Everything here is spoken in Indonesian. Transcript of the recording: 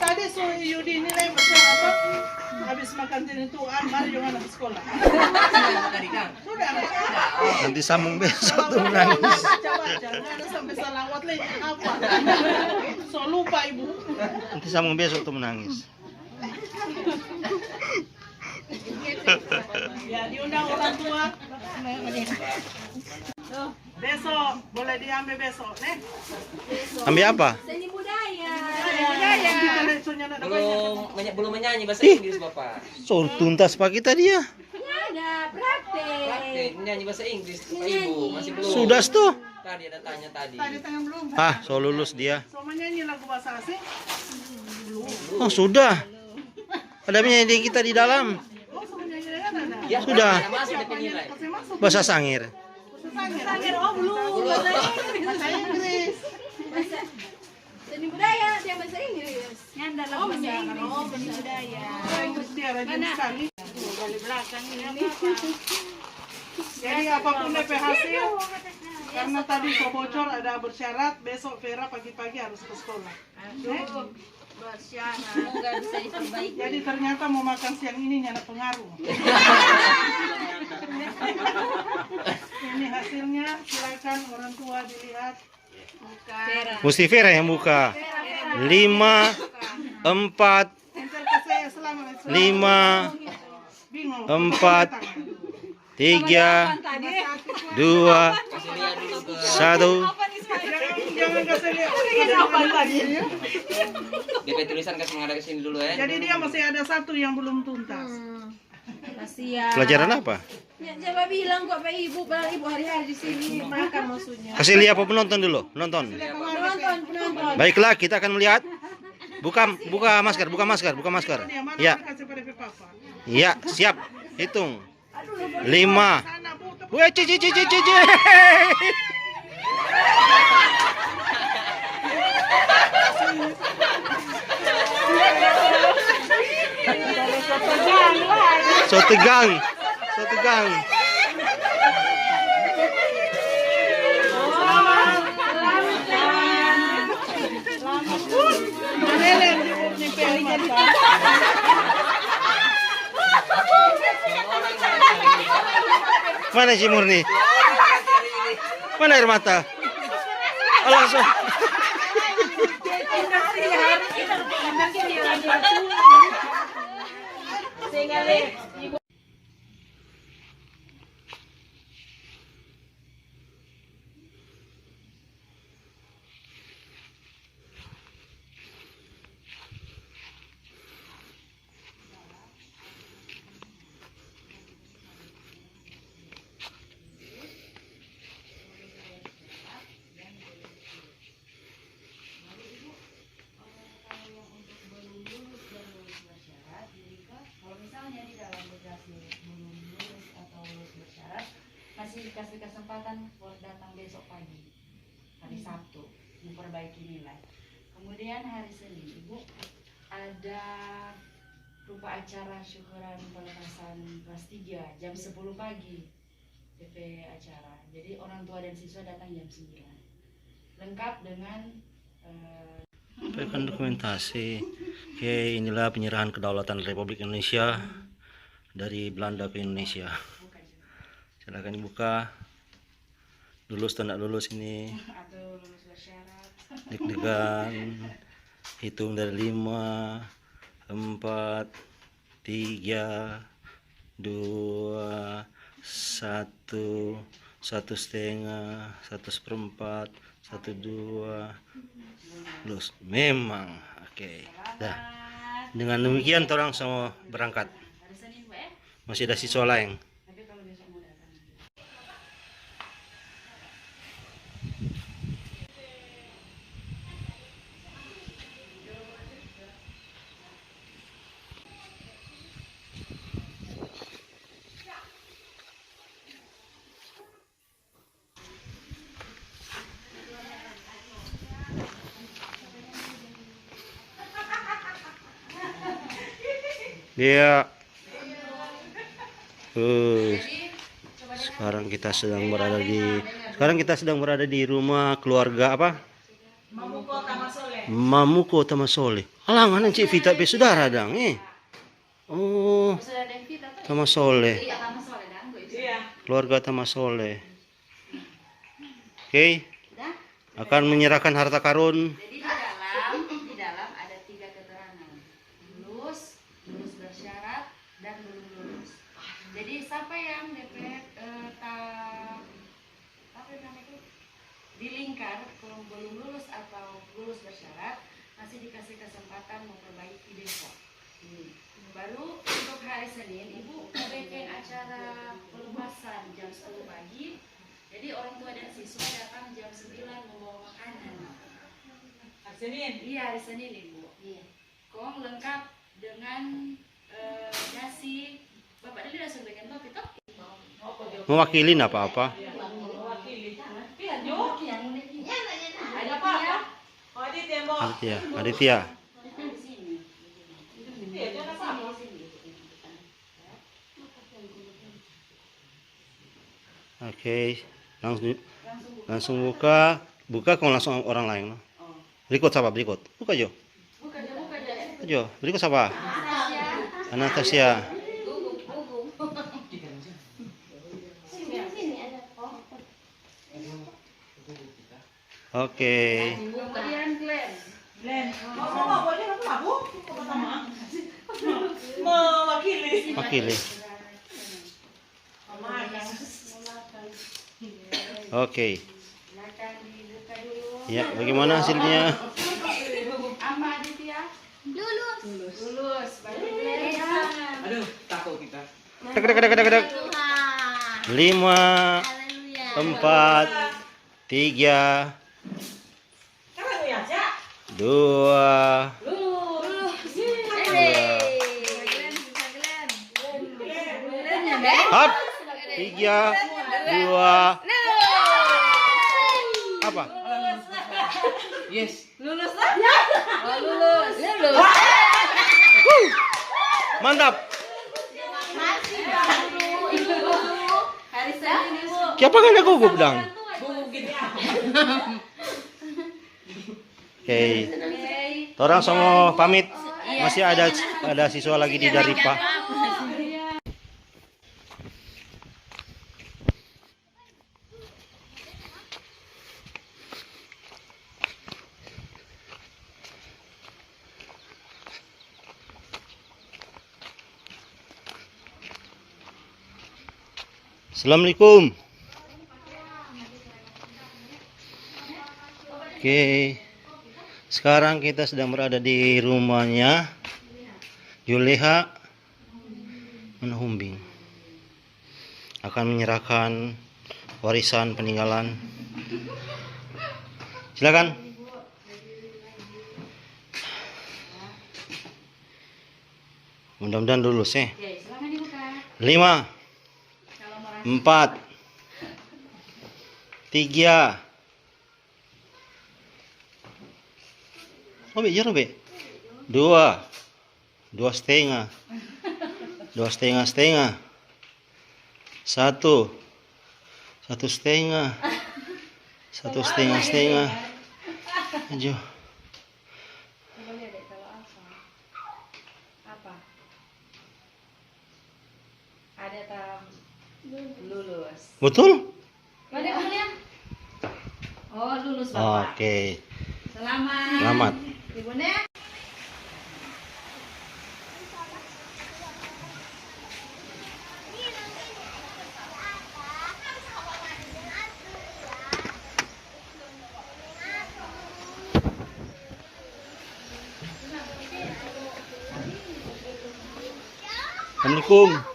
Tadi so Yudi nilai macam apa? Habis makan tentuan, mari jangan habis sekolah. Sudah. Nanti sambung besok tuh menangis. Coba jangan sampai salawat lagi apa? So lupa ibu. Nanti sambung besok tuh menangis. Ya diundang orang tua. Besok boleh diambil besok, nih. Ambil apa? Seni budaya. Belum menyanyi bahasa Inggris Bapak. So tuntas pak kita dia. Ada praktek. Praktek menyanyi bahasa Inggris Bapak Ibu masih belum. Sudah tuh. Tadi ada tanya tadi. Tadi tangan belum. So lulus dia. So menyanyi lagu bahasa asing. Oh sudah. Ada penyanyi kita di dalam. Oh, so menyanyi dengan ada. Ya, Sudah. Masih ada penilai. Pasti masuk. Bahasa Sangir. Sangir, oh belum. Bahasa Inggris. Seni budaya, yang bahasa Inggris. Yang dalam bahasa Inggris. Oh, seni budaya. Inggris dia rajin sekali. Di belakang ini. Jadi apapun DP hasil, karena tadi so bocor ada bersyarat, besok Vera pagi-pagi harus ke sekolah. Bersyarat. Semoga bisa diperbaiki. Jadi ternyata mau makan siang ini nyana pengaruh. Ini hasilnya, silakan orang tua dilihat. Musti Vera yang buka. 5, 4, Enter ke saya selamat. 5, Bingung. 4, 3, 2, 1. Jangan kasih lihat. DP tulisan kasih menghadap ke sini dulu ya. Jadi dia masih ada satu yang belum tuntas. Kasihan. Pelajaran apa? Ya, coba bilang kok Pak Ibu, padahal Ibu hari-hari di sini makan maksudnya. Kasih lihat apa penonton dulu. Penonton. Penonton. Baiklah, kita akan melihat. Buka masker. Dia mana Ya. kasih pada papa. Ya, siap. Hitung. 5. Sana bu, Weh, cici. So tegang. Lelen di urni peli mata. Mana si Murni? Mana air mata? Allah so. Masih dikasih kesempatan buat datang besok pagi, hari Sabtu, memperbaiki nilai. Kemudian hari Senin, Ibu ada rupa acara syukuran pelepasan kelas 3 jam 10 pagi DP acara. Jadi orang tua dan siswa datang jam 9. Lengkap dengan Sampaikan dokumentasi. Oke, inilah penyerahan kedaulatan Republik Indonesia dari Belanda ke Indonesia. Silakan dibuka. Lulus atau tidak lulus ini. atau lulus bersyarat. Deg-degan. Hitung dari 5, 4, 3, 2, 1, 1/2, 1/4, 1, 2. Lulus. Memang. Oke. Dah. Dengan demikian orang semua berangkat. Hari Senin, Bu, ya? Masih ada siswa lain. Tapi kalau besok mau datang. Dia sekarang kita sedang berada di rumah keluarga apa? Mamuko Tamasole. Alangan Cik Vita pe saudara dang Oh, Sudah ada yang kita tuh. Tamasole. Iya, sama soalnya dan gue. Keluarga Tamasole. Oke, Udah. akan menyerahkan harta karun. Jadi di dalam ada 3 keterangan. Lulus, lulus bersyarat, dan belum lulus. Jadi siapa yang DP apa namanya itu? Dilingkar kalau belum lulus atau lulus bersyarat masih dikasih kesempatan memperbaiki besok. Baru untuk hari Senin Ibu bikin acara pelepasan jam 10 pagi. Jadi orang tua dan siswa datang jam 9 membawa makanan. Hari Senin? Iya, hari Senin Ibu. Iya. Kong lengkap dengan nasi. Bapak tadi langsung dengan Bapak itu? Mewakilin apa-apa. Aditya. Oke, langsung buka kalau langsung orang lain. Berikut siapa berikut? Buka Jo. Jo, berikut siapa? Anastasia. Oke. Kemudian Glenn. Wakili. Oke. Silakan dibuka dulu. Ya, bagaimana hasilnya? Apa Aditya? Lulus. Baru Glenn. Aduh, takut kita. Dek. 5, 4, 3, 2, 3, 2. Apa? Yes. Lulus lah. Oh, lulus. Mantap. Hari Senin Ibu. Siapa kan ada gugup dang? Oke. Orang semua pamit. Masih ada siswa lagi di Daripa. Assalamualaikum. Oke. Sekarang kita sedang berada di rumahnya Juleha Menahumbing. Akan menyerahkan warisan peninggalan. Silakan. Mudah-mudahan lulus ya. Oke, silakan dibuka. 5, 4, 3. Robek, 2, 2,5, 2,5, 1, 1,5, 1,5. Ajo. Coba lihat deh kalau apa. Ada tam lulus. Betul? Mana kemudian? Oh, lulus Bapak. Oke. Selamat. Selamat. Ibu Nek. Assalamualaikum.